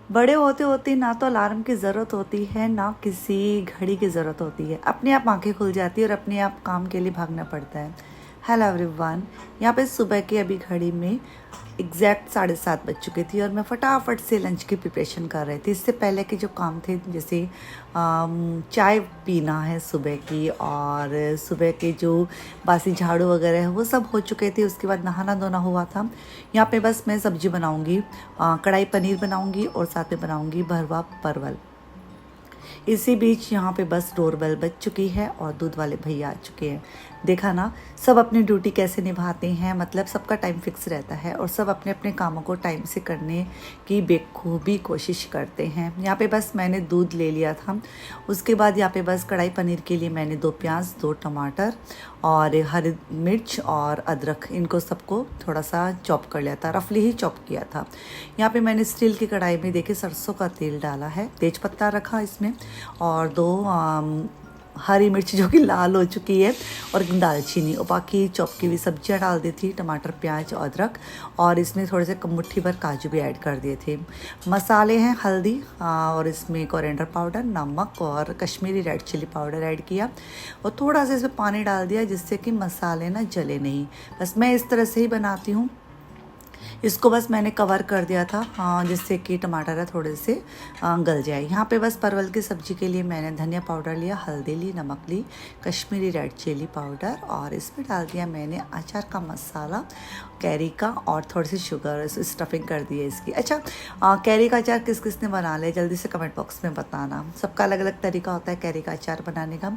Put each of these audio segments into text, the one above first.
बड़े होते होते ना तो अलार्म की ज़रूरत होती है ना किसी घड़ी की ज़रूरत होती है। अपने आप आंखें खुल जाती है और अपने आप काम के लिए भागना पड़ता है। हेलो एवरीवन, यहाँ पे सुबह की अभी घड़ी में एग्जैक्ट 7:30 बज चुकी थी और मैं फटाफट से लंच की प्रिपरेशन कर रही थी। इससे पहले के जो काम थे, जैसे चाय पीना है सुबह की, और सुबह के जो बासी झाड़ू वगैरह है वो सब हो चुके थे। उसके बाद नहाना धोना हुआ था। यहाँ पे बस मैं सब्जी बनाऊँगी, कढ़ाई पनीर बनाऊँगी और साथ में बनाऊँगी भरवा परवल। इसी बीच यहाँ पे बस डोरबेल बज चुकी है और दूध वाले भैया आ चुके हैं। देखा ना, सब अपनी ड्यूटी कैसे निभाते हैं, मतलब सबका टाइम फिक्स रहता है और सब अपने अपने कामों को टाइम से करने की बेखूबी कोशिश करते हैं। यहाँ पे बस मैंने दूध ले लिया था। उसके बाद यहाँ पे बस कढ़ाई पनीर के लिए मैंने 2 प्याज, 2 टमाटर और हरी मिर्च और अदरक, इनको सबको थोड़ा सा चॉप कर लिया था, रफली ही चॉप किया था। यहाँ पे मैंने स्टील की कढ़ाई में देखिए सरसों का तेल डाला है, तेज पत्ता रखा इसमें, और 2 हरी मिर्च जो कि लाल हो चुकी है, और दालचीनी, और बाकी चॉप की हुई सब्जियाँ डाल दी थी, टमाटर, प्याज, अदरक, और इसमें थोड़े से मुट्ठी भर काजू भी ऐड कर दिए थे। मसाले हैं हल्दी, और इसमें कोरिएंडर पाउडर, नमक और Kashmiri red chilli powder add किया, और थोड़ा सा इसमें पानी डाल दिया जिससे कि मसाले ना जले नहीं। बस मैं इस तरह से ही बनाती हूँ। इसको बस मैंने कवर कर दिया था, जिससे कि टमाटर थोड़े से गल जाए। यहाँ पे बस परवल की सब्ज़ी के लिए मैंने धनिया पाउडर लिया, हल्दी ली, नमक ली, कश्मीरी रेड चिली पाउडर, और इसमें डाल दिया मैंने अचार का मसाला, कैरी का, और थोड़ी सी शुगर, स्टफिंग कर दी है इसकी। अच्छा, कैरी का अचार किस किस ने बना लिया जल्दी से कमेंट बॉक्स में बताना। सबका अलग अलग तरीका होता है कैरी का अचार बनाने का।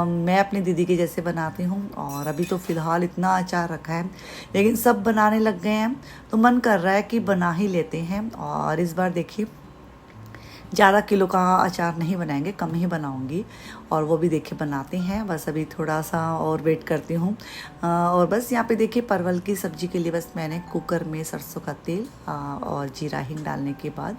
मैं अपनी दीदी के जैसे बनाती हूँ, और अभी तो फ़िलहाल इतना अचार रखा है, लेकिन सब बनाने लग गए हैं तो मन कर रहा है कि बना ही लेते हैं। और इस बार देखिए ज़्यादा किलो का अचार नहीं बनाएंगे, कम ही बनाऊंगी, और वो भी देखिए बनाते हैं। बस अभी थोड़ा सा और वेट करती हूँ। और बस यहाँ पे देखिए परवल की सब्ज़ी के लिए बस मैंने कुकर में सरसों का तेल और जीरा हिंग डालने के बाद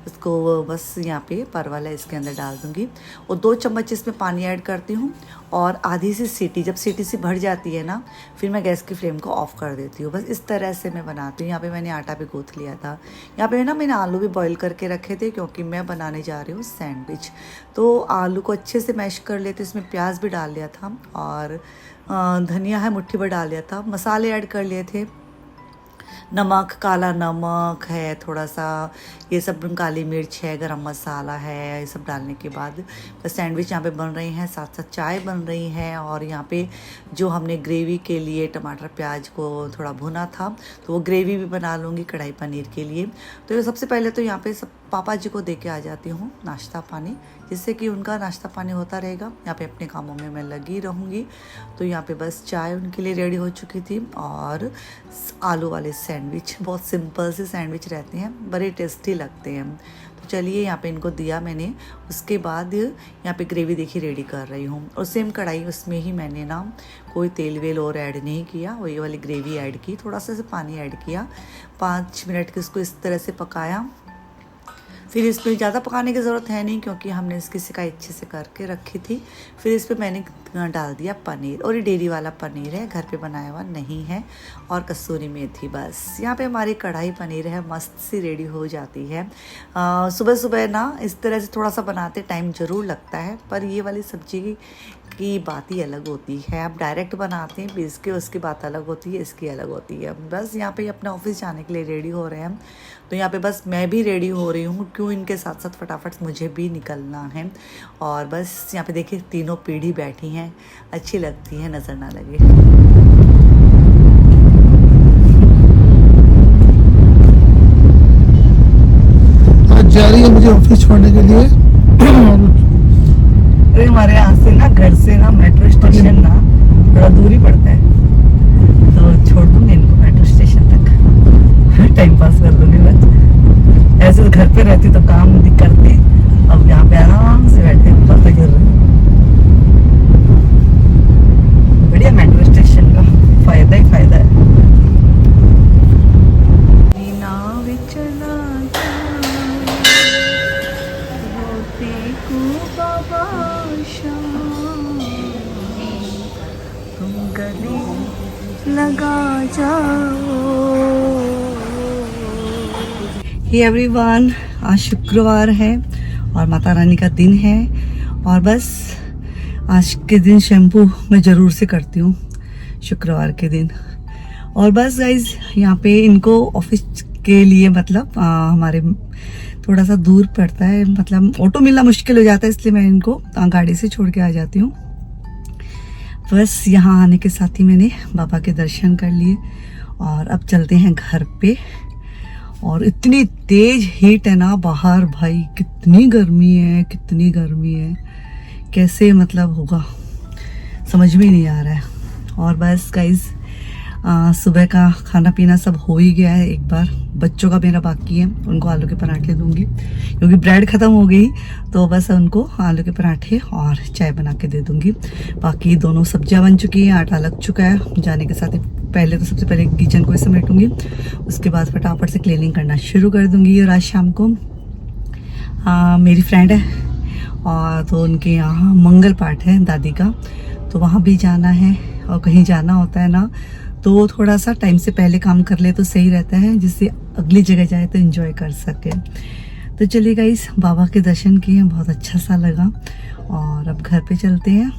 उसको बस यहाँ पे परवल है इसके अंदर डाल दूँगी, और 2 चम्मच इसमें पानी ऐड करती हूँ, और आधी सी सीटी, जब सीटी सी भर जाती है ना, फिर मैं गैस की फ्लेम को ऑफ़ कर देती हूँ। बस इस तरह से मैं बनाती हूँ। यहाँ पे मैंने आटा भी गूँथ लिया था। यहाँ पे ना मैंने आलू भी बॉईल करके रखे थे, क्योंकि मैं बनाने जा रही हूँ सैंडविच। तो आलू को अच्छे से मैश कर लेते, इसमें प्याज भी डाल लिया था, और धनिया है मुट्ठी भर डाल लिया था, मसाले ऐड कर लिए थे, नमक, काला नमक है थोड़ा सा, ये सब, काली मिर्च है, गरम मसाला है, ये सब डालने के बाद बस सैंडविच यहाँ पे बन रही हैं, साथ साथ चाय बन रही है। और यहाँ पे जो हमने ग्रेवी के लिए टमाटर प्याज को थोड़ा भुना था, तो वो ग्रेवी भी बना लूँगी कढ़ाई पनीर के लिए। तो ये सबसे पहले तो यहाँ पे सब पापा जी को दे के आ जाती हूँ नाश्ता पानी, जिससे कि उनका नाश्ता पानी होता रहेगा। यहाँ पे अपने कामों में मैं लगी रहूँगी। तो यहाँ पे बस चाय उनके लिए रेडी हो चुकी थी, और आलू वाले सैंडविच, बहुत सिंपल से सैंडविच रहते हैं, बड़े टेस्टी लगते हैं। तो चलिए यहाँ पे इनको दिया मैंने। उसके बाद यहाँ पे ग्रेवी देखिए रेडी कर रही हूँ, और सेम कढ़ाई, उसमें ही मैंने ना कोई तेल वेल और ऐड नहीं किया, वही वाली ग्रेवी ऐड की, थोड़ा सा पानी ऐड किया, 5 मिनट के इसको इस तरह से पकाया। फिर इसमें ज़्यादा पकाने की ज़रूरत है नहीं, क्योंकि हमने इसकी सिकाई अच्छे से करके रखी थी। फिर इस पर मैंने डाल दिया पनीर, और ये डेयरी वाला पनीर है, घर पे बनाया हुआ नहीं है, और कसूरी मेथी। बस यहाँ पे हमारी कढ़ाई पनीर है, मस्त सी रेडी हो जाती है। सुबह सुबह ना इस तरह से थोड़ा सा बनाते टाइम ज़रूर लगता है, पर ये वाली सब्ज़ी की बात ही अलग होती है। आप डायरेक्ट बनाते हैं पीस के, उसकी बात अलग होती है, इसकी अलग होती है। बस यहाँ पे अपने ऑफिस जाने के लिए रेडी हो रहे हैं, तो यहाँ पे बस मैं भी रेडी हो रही हूँ, क्यों इनके साथ साथ फटाफट मुझे भी निकलना है। और बस यहाँ पे देखिए तीनों पीढ़ी बैठी हैं, अच्छी लगती है, नज़र ना लगे। आज जा रही है मुझे ऑफिस छोड़ने के लिए। अरे हमारे यहाँ से ना, घर से ना मेट्रो स्टेशन ना थोड़ा दूरी पड़ता है, तो छोड़ दूँगी इनको मेट्रो स्टेशन तक, टाइम पास कर लूँगी। बस ऐसे तो घर पे रहती तो काम करती, अब यहाँ पे आराम से बैठे बातें कर रहे। बढ़िया, मेट्रो स्टेशन का फायदा ही फायदा है। तुम गले लगा जाओ, हे एवरीवन, आज शुक्रवार है और माता रानी का दिन है और बस आज के दिन शैम्पू मैं ज़रूर से करती हूँ शुक्रवार के दिन। और बस गाइज यहाँ पे इनको ऑफिस के लिए मतलब हमारे थोड़ा सा दूर पड़ता है, मतलब ऑटो मिलना मुश्किल हो जाता है, इसलिए मैं इनको गाड़ी से छोड़ के आ जाती हूँ। बस यहाँ आने के साथ ही मैंने बाबा के दर्शन कर लिए और अब चलते हैं घर पे। और इतनी तेज हीट है ना बाहर, भाई कितनी गर्मी है, कितनी गर्मी है, कैसे मतलब होगा समझ में नहीं आ रहा है। और बस गाइज सुबह का खाना पीना सब हो ही गया है। एक बार बच्चों का मेरा बाकी है, उनको आलू के पराठे दूंगी क्योंकि ब्रेड ख़त्म हो गई, तो बस उनको आलू के पराठे और चाय बना के दे दूंगी। बाकी दोनों सब्जियां बन चुकी हैं, आटा लग चुका है। जाने के साथ ही पहले तो सबसे पहले किचन को समेटूंगी, उसके बाद फटाफट से क्लीनिंग करना शुरू कर दूंगी। और आज शाम को मेरी फ्रेंड है और तो उनके यहाँ मंगल पाठ है दादी का, तो वहाँ भी जाना है। और कहीं जाना होता है ना तो थोड़ा सा टाइम से पहले काम कर ले तो सही रहता है, जिससे अगली जगह जाए तो एंजॉय कर सके। तो चलिए गाइस, बाबा के दर्शन किए, बहुत अच्छा सा लगा और अब घर पे चलते हैं।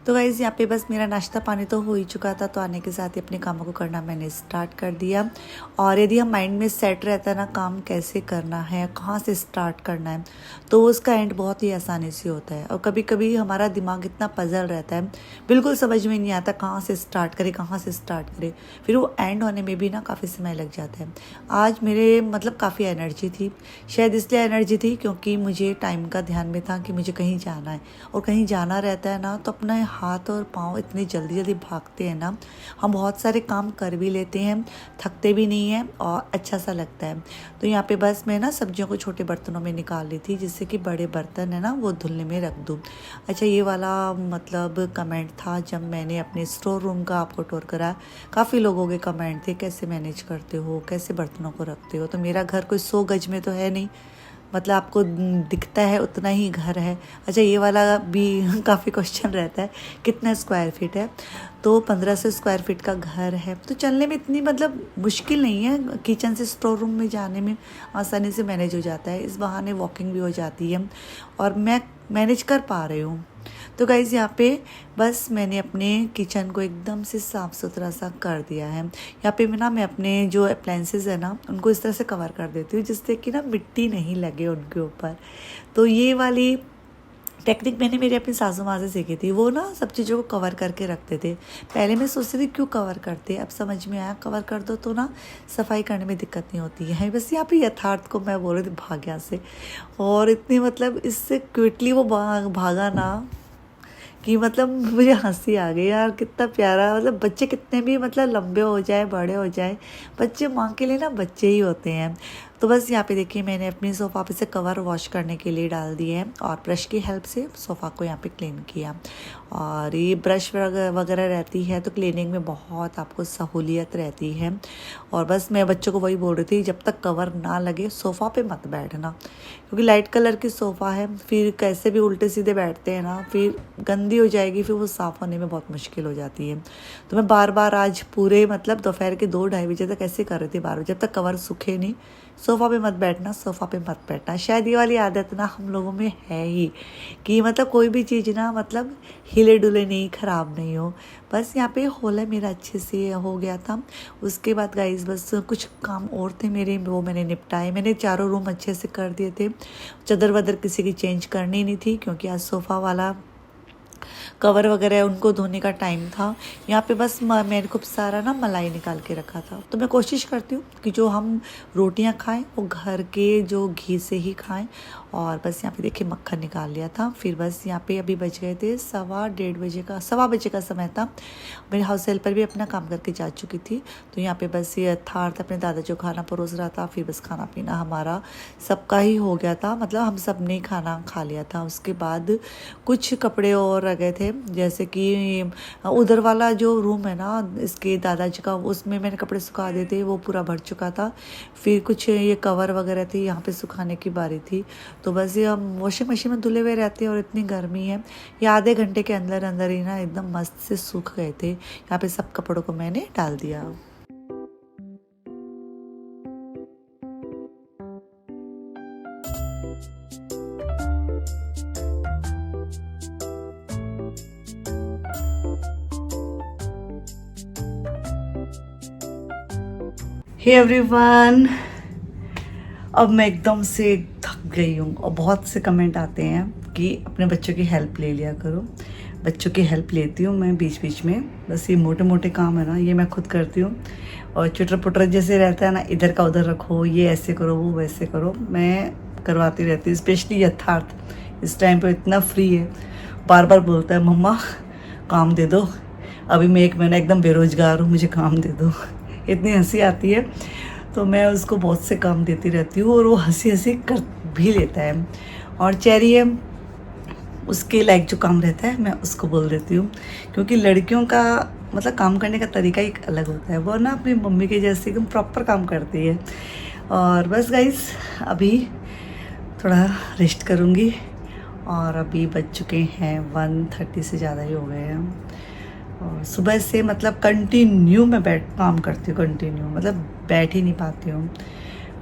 तो गाइज़ यहाँ पे बस मेरा नाश्ता पानी तो हो ही चुका था, तो आने के साथ ही अपने कामों को करना मैंने स्टार्ट कर दिया। और यदि हम माइंड में सेट रहता है ना काम कैसे करना है, कहाँ से स्टार्ट करना है, तो उसका एंड बहुत ही आसानी से होता है। और कभी कभी हमारा दिमाग इतना पजल रहता है, बिल्कुल समझ में नहीं आता कहाँ से स्टार्ट करे, कहाँ से स्टार्ट करे, फिर वो एंड होने में भी ना काफ़ी समय लग जाता है। आज मेरे मतलब काफ़ी एनर्जी थी, शायद इसलिए एनर्जी थी क्योंकि मुझे टाइम का ध्यान में था कि मुझे कहीं जाना है। और कहीं जाना रहता है ना तो अपना हाथ और पाँव इतनी जल्दी जल्दी भागते हैं ना, हम बहुत सारे काम कर भी लेते हैं, थकते भी नहीं हैं और अच्छा सा लगता है। तो यहाँ पे बस मैं ना सब्जियों को छोटे बर्तनों में निकाल ली थी, जिससे कि बड़े बर्तन है ना वो धुलने में रख दूँ। अच्छा, ये वाला मतलब कमेंट था जब मैंने अपने स्टोर रूम का आपको टूर करा, काफ़ी लोगों के कमेंट थे कैसे मैनेज करते हो, कैसे बर्तनों को रखते हो। तो मेरा घर कोई 100 गज में तो है नहीं, मतलब आपको दिखता है उतना ही घर है। अच्छा, ये वाला भी काफ़ी क्वेश्चन रहता है कितना स्क्वायर फीट है, तो 1500 स्क्वायर फीट का घर है। तो चलने में इतनी मतलब मुश्किल नहीं है, किचन से स्टोर रूम में जाने में आसानी से मैनेज हो जाता है। इस बहाने वॉकिंग भी हो जाती है और मैं मैनेज कर पा रही हूँ। तो गाइज़ यहाँ पे बस मैंने अपने किचन को एकदम से साफ़ सुथरा सा कर दिया है। यहाँ पे मैं अपने जो अप्लायंसेस है ना उनको इस तरह से कवर कर देती हूँ, जिससे कि ना मिट्टी नहीं लगे उनके ऊपर। तो ये वाली टेक्निक मैंने मेरी अपनी सासू माँ से सीखी थी। वो ना सब चीज़ों को कवर करके रखते थे। पहले मैं सोचती थी क्यों कवर करते, अब समझ में आया कवर कर दो तो ना सफाई करने में दिक्कत नहीं होती है। बस यहाँ पे यथार्थ को मैं बोल रही थी भाग्या से, और इतनी मतलब इससे क्विकली वो भागा ना कि मतलब मुझे हंसी आ गई यार, कितना प्यारा। मतलब बच्चे कितने भी मतलब लंबे हो जाए, बड़े हो जाए, बच्चे माँ के लिए ना बच्चे ही होते हैं। तो बस यहाँ पे देखिए मैंने अपनी सोफ़ा पे से कवर वॉश करने के लिए डाल दिए हैं और ब्रश की हेल्प से सोफ़ा को यहाँ पे क्लीन किया। और ये ब्रश वगैरह रहती है तो क्लीनिंग में बहुत आपको सहूलियत रहती है। और बस मैं बच्चों को वही बोल रही थी, जब तक कवर ना लगे सोफ़ा पे मत बैठना, क्योंकि लाइट कलर की सोफ़ा है, फिर कैसे भी उल्टे सीधे बैठते हैं ना, फिर गंदी हो जाएगी, फिर वो साफ़ होने में बहुत मुश्किल हो जाती है। तो मैं बार बार आज पूरे मतलब दोपहर के 2-2:30 बजे तक ऐसे कर रही थी, बार बार जब तक कवर सूखे नहीं सोफ़ा पे मत बैठना, सोफ़ा पे मत बैठना। शायद ये वाली आदत ना हम लोगों में है ही कि मतलब कोई भी चीज़ ना मतलब हिले डुले नहीं, ख़राब नहीं हो। बस यहाँ पे हॉल है मेरा अच्छे से हो गया था। उसके बाद गाइस बस कुछ काम और थे मेरे, वो मैंने निपटाए। मैंने चारों रूम अच्छे से कर दिए थे, चादर वादर किसी की चेंज करनी नहीं थी क्योंकि आज सोफ़ा वाला कवर वगैरह उनको धोने का टाइम था। यहाँ पे बस मैंने खूब सारा ना मलाई निकाल के रखा था। तो मैं कोशिश करती हूँ कि जो हम रोटियाँ खाएं वो घर के जो घी से ही खाएं और बस यहाँ पे देखिए मक्खन निकाल लिया था। फिर बस यहाँ पे अभी बज गए थे 1:15 का समय था। मेरे हाउस हेल्पर भी अपना काम करके जा चुकी थी, तो यहाँ पे बस ये यथार्थ अपने दादा जो खाना परोस रहा था। फिर बस खाना पीना हमारा सबका ही हो गया था, मतलब हम सब ने खाना खा लिया था। उसके बाद कुछ कपड़े और रह गए थे, जैसे कि उधर वाला जो रूम है ना इसके दादाजी का, उसमें मैंने कपड़े सुखा दिए थे, वो पूरा भर चुका था। फिर कुछ ये कवर वगैरह थी, यहाँ पे सुखाने की बारी थी। तो बस ये हम वॉशिंग मशीन में धुले हुए रहते हैं और इतनी गर्मी है, ये आधे घंटे के अंदर अंदर ही ना एकदम मस्त से सूख गए थे। यहाँ पे सब कपड़ों को मैंने डाल दिया। हे एवरीवन, अब मैं एकदम से थक गई हूँ और बहुत से कमेंट आते हैं कि अपने बच्चों की हेल्प ले लिया करो। बच्चों की हेल्प लेती हूँ मैं बीच बीच में, बस ये मोटे मोटे काम है ना ये मैं खुद करती हूँ। और चुटर पुटर जैसे रहता है ना, इधर का उधर रखो, ये ऐसे करो वो वैसे करो, मैं करवाती रहती हूँ। स्पेशली यथार्थ इस टाइम पे इतना फ्री है, बार बार बोलता है मम्मा काम दे दो, अभी मैं 1 महीना एकदम बेरोजगार हूँ, मुझे काम दे दो। इतनी हंसी आती है, तो मैं उसको बहुत से काम देती रहती हूँ और वो हंसी हंसी कर भी लेता है। और चेरी है, उसके लायक जो काम रहता है मैं उसको बोल देती हूँ, क्योंकि लड़कियों का मतलब काम करने का तरीका एक अलग होता है। वो ना अपनी मम्मी के जैसे एकदम प्रॉपर काम करती है। और बस गाइस अभी थोड़ा रेस्ट करूँगी, और अभी बज चुके हैं 1:30 से ज़्यादा ही हो गए हैं। और सुबह से मतलब कंटिन्यू मैं काम करती हूँ, कंटिन्यू मतलब बैठ ही नहीं पाती हूँ,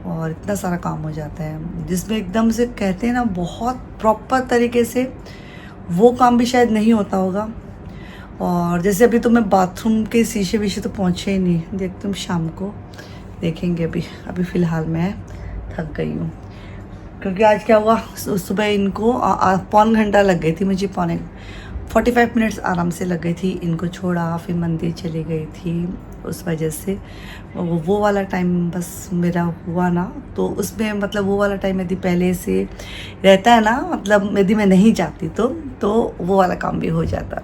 और इतना सारा काम हो जाता है जिसमें एकदम से कहते हैं ना बहुत प्रॉपर तरीके से वो काम भी शायद नहीं होता होगा। और जैसे अभी तो मैं बाथरूम के शीशे विशे तो पहुँचे ही नहीं, देखती हूँ शाम को देखेंगे। अभी फ़िलहाल मैं थक गई हूँ, क्योंकि आज क्या हुआ, सुबह इनको 1.25 घंटा लग गई थी मुझे, 45 मिनट्स आराम से लग गई थी। इनको छोड़ा, फिर मंदिर चली गई थी, उस वजह से वो वाला टाइम बस मेरा हुआ ना। तो उसमें मतलब वो वाला टाइम यदि पहले से रहता है ना, मतलब यदि मैं नहीं जाती तो वो वाला काम भी हो जाता।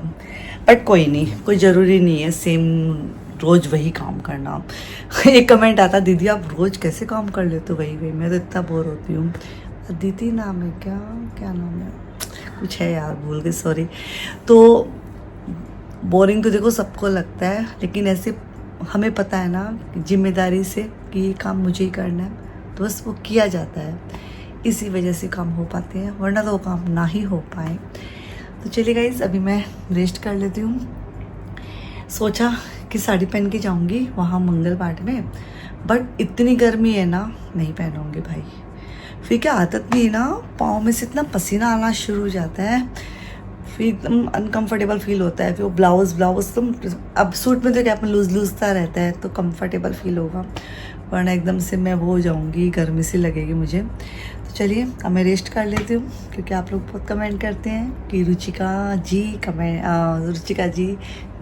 बट कोई नहीं, कोई ज़रूरी नहीं है सेम रोज़ वही काम करना। एक कमेंट आता, दीदी आप रोज़ कैसे काम कर लेते हो वही, मैं तो इतना बोर होती हूँ। दीदी नाम है क्या नाम है, कुछ है यार, भूल गई, सॉरी। तो बोरिंग तो देखो सबको लगता है, लेकिन ऐसे हमें पता है ना जिम्मेदारी से कि ये काम मुझे ही करना है, तो बस वो किया जाता है, इसी वजह से काम हो पाते हैं, वरना तो वो काम ना ही हो पाए। तो चलिए गाइस अभी मैं रेस्ट कर लेती हूँ। सोचा कि साड़ी पहन के जाऊँगी वहाँ मंगल पाठ में, बट इतनी गर्मी है ना, नहीं पहनूँगी भाई। फिर क्या आदत नहीं ना, पाँव में से इतना पसीना आना शुरू हो जाता है, फिर एकदम अनकंफर्टेबल फील होता है। फिर वो ब्लाउज़ तुम अब सूट में तो क्या अपन लूजता रहता है तो कंफर्टेबल फील होगा, वरना एकदम से मैं वो हो जाऊँगी, गर्मी सी लगेगी मुझे। तो चलिए अब मैं रेस्ट कर लेती हूँ, क्योंकि आप लोग बहुत कमेंट करते हैं कि रुचिका जी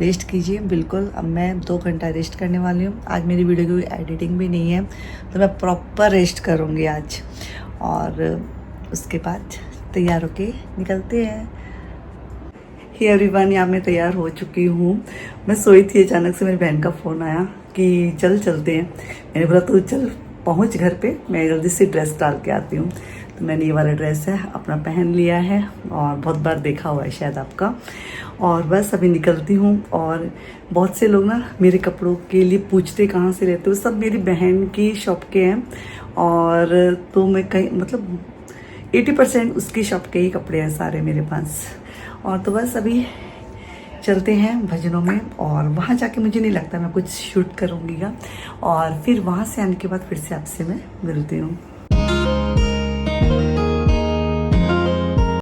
रेस्ट कीजिए। बिल्कुल, अब मैं 2 घंटा रेस्ट करने वाली हूँ। आज मेरी वीडियो की एडिटिंग भी नहीं है, तो मैं प्रॉपर रेस्ट करूँगी आज, और उसके बाद तैयार होके निकलते हैं। हे एवरीवन, यहाँ मैं तैयार हो चुकी हूँ। मैं सोई थी, अचानक से मेरी बहन का फ़ोन आया कि चलते हैं। मैंने बोला तो चल पहुँच घर पे, मैं जल्दी से ड्रेस डाल के आती हूँ। तो मैंने ये वाला ड्रेस है अपना पहन लिया है, और बहुत बार देखा हुआ है शायद आपका। और बस अभी निकलती हूँ। और बहुत से लोग ना मेरे कपड़ों के लिए पूछते कहाँ से लेते हो, सब मेरी बहन की शॉप के हैं। और तो मैं कहीं मतलब 80% उसकी शॉप के ही कपड़े हैं सारे मेरे पास। और तो बस अभी चलते हैं भजनों में, और वहाँ जाके मुझे नहीं लगता मैं कुछ शूट करूँगी, और फिर वहाँ से आने के बाद फिर से आपसे मैं मिलती हूँ।